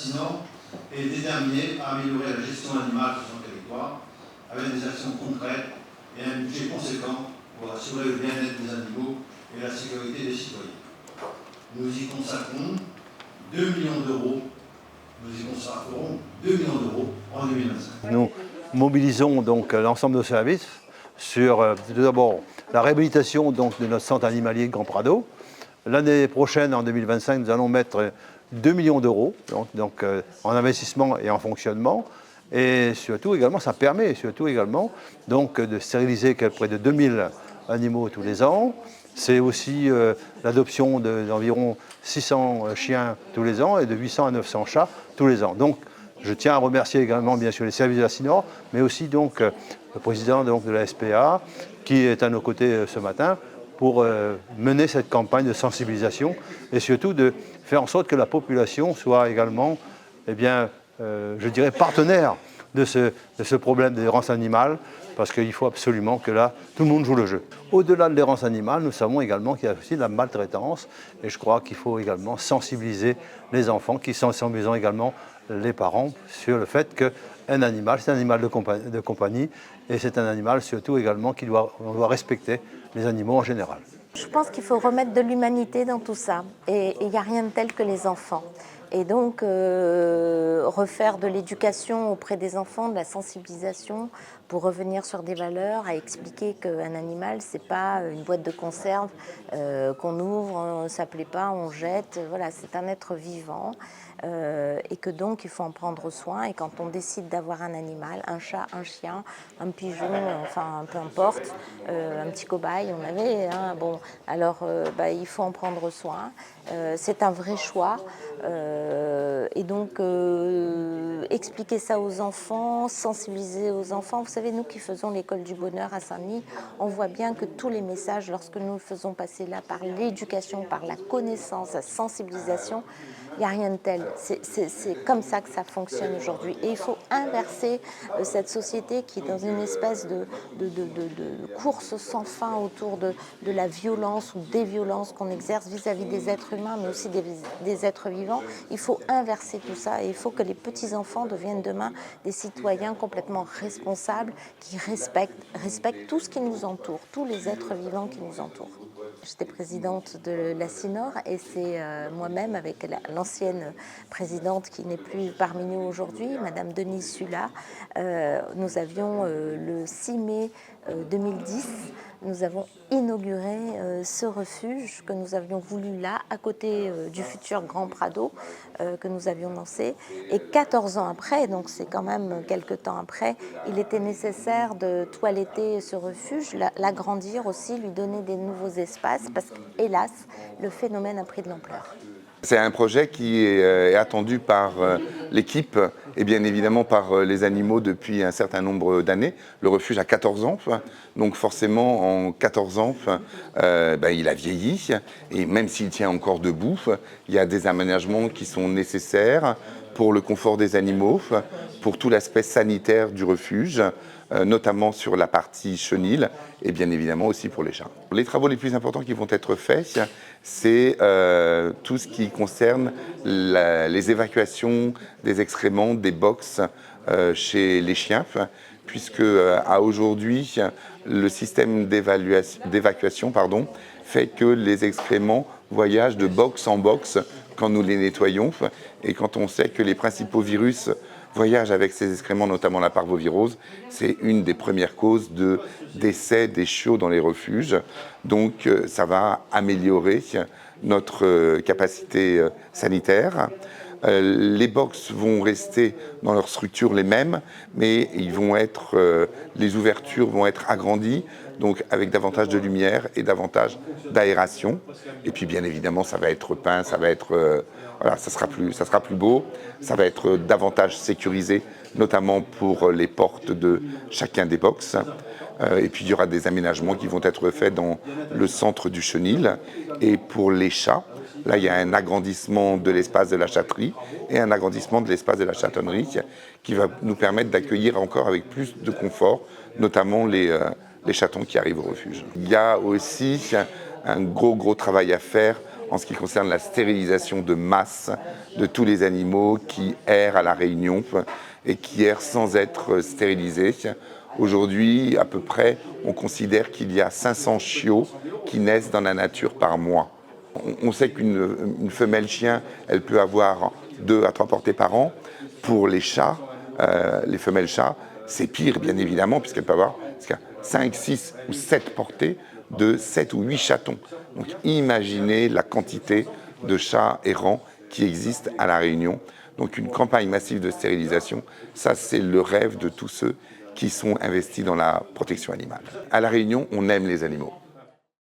Lassinor est déterminé à améliorer la gestion animale sur son territoire avec des actions concrètes et un budget conséquent pour assurer le bien-être des animaux et la sécurité des citoyens. Nous y consacrons 2 millions d'euros. Nous y consacrerons 2 millions d'euros en 2025. Nous mobilisons donc l'ensemble de nos services sur tout d'abord la réhabilitation donc, de notre centre animalier Grand Prado. L'année prochaine, en 2025, nous allons mettre 2 millions d'euros donc, en investissement et en fonctionnement. Et surtout également, ça permet surtout également donc, de stériliser près de 2000 animaux tous les ans. C'est aussi l'adoption d'environ 600 chiens tous les ans et de 800 à 900 chats tous les ans. Donc, je tiens à remercier également bien sûr les services de Lassinor, mais aussi donc, le président donc, de la SPA qui est à nos côtés ce matin pour mener cette campagne de sensibilisation et surtout de faire en sorte que la population soit également, eh bien, je dirais, partenaire de ce problème d'errance animale, parce qu'il faut absolument que là, tout le monde joue le jeu. Au-delà de l'errance animale, nous savons également qu'il y a aussi de la maltraitance, et je crois qu'il faut également sensibiliser les enfants, qui sensibilisent également les parents sur le fait qu'un animal, c'est un animal de compagnie, et c'est un animal surtout également qu'on doit respecter les animaux en général. Je pense qu'il faut remettre de l'humanité dans tout ça, et il n'y a rien de tel que les enfants. Et donc, refaire de l'éducation auprès des enfants, de la sensibilisation, pour revenir sur des valeurs, à expliquer qu'un animal, c'est pas une boîte de conserve qu'on ouvre, ça plaît pas, on jette. Voilà, c'est un être vivant. Et que donc, il faut en prendre soin. Et quand on décide d'avoir un animal, un chat, un chien, un pigeon, enfin, peu importe, un petit cobaye, on avait, hein, bon, alors, il faut en prendre soin. C'est un vrai choix. Et donc, expliquer ça aux enfants, sensibiliser aux enfants. Vous savez, nous qui faisons l'école du bonheur à Saint-Denis, on voit bien que tous les messages, lorsque nous le faisons passer là par l'éducation, par la connaissance, la sensibilisation, il n'y a rien de tel. C'est comme ça que ça fonctionne aujourd'hui. Et il faut inverser cette société qui est dans une espèce de course sans fin autour de la violence ou des violences qu'on exerce vis-à-vis des êtres humains, mais aussi des êtres vivants. Il faut inverser tout ça et il faut que les petits-enfants deviennent demain des citoyens complètement responsables qui respectent tout ce qui nous entoure, tous les êtres vivants qui nous entourent. J'étais présidente de Lassinor et c'est moi-même avec l'ancienne présidente qui n'est plus parmi nous aujourd'hui, Madame Denise Sula. Nous avions le 6 mai 2010, nous avons inauguré ce refuge que nous avions voulu là, à côté du futur Grand Prado que nous avions lancé. Et 14 ans après, donc c'est quand même quelques temps après, il était nécessaire de toiletter ce refuge, l'agrandir aussi, lui donner des nouveaux espaces, parce qu'hélas, le phénomène a pris de l'ampleur. C'est un projet qui est attendu par l'équipe et bien évidemment par les animaux depuis un certain nombre d'années. Le refuge a 14 ans, donc forcément en 14 ans, il a vieilli et même s'il tient encore debout, il y a des aménagements qui sont nécessaires pour le confort des animaux, pour tout l'aspect sanitaire du refuge, notamment sur la partie chenille et bien évidemment aussi pour les chats. Les travaux les plus importants qui vont être faits, c'est tout ce qui concerne les évacuations des excréments, des box chez les chiens, puisque à aujourd'hui, le système d'évacuation fait que les excréments voyagent de box en box quand nous les nettoyons, et quand on sait que les principaux virus voyagent avec ces excréments, notamment la parvovirose, c'est une des premières causes de décès des chiots dans les refuges. Donc ça va améliorer notre capacité sanitaire. Les box vont rester dans leur structure les mêmes, mais les ouvertures vont être agrandies, donc avec davantage de lumière et davantage d'aération. Et puis bien évidemment, ça va être peint, ça sera plus beau, ça va être davantage sécurisé, notamment pour les portes de chacun des box. Et puis il y aura des aménagements qui vont être faits dans le centre du chenil. Et pour les chats, là il y a un agrandissement de l'espace de la chatterie et un agrandissement de l'espace de la chatonnerie qui va nous permettre d'accueillir encore avec plus de confort, notamment les chatons qui arrivent au refuge. Il y a aussi un gros travail à faire en ce qui concerne la stérilisation de masse de tous les animaux qui errent à La Réunion et qui errent sans être stérilisés. Aujourd'hui, à peu près, on considère qu'il y a 500 chiots qui naissent dans la nature par mois. On sait qu'une femelle chien, elle peut avoir 2 à 3 portées par an. Pour les chats, les femelles chats, c'est pire, bien évidemment, puisqu'elles peuvent avoir 5, 6 ou 7 portées de 7 ou 8 chatons. Donc imaginez la quantité de chats errants qui existent à La Réunion. Donc une campagne massive de stérilisation, ça c'est le rêve de tous ceux qui sont investis dans la protection animale. À La Réunion, on aime les animaux.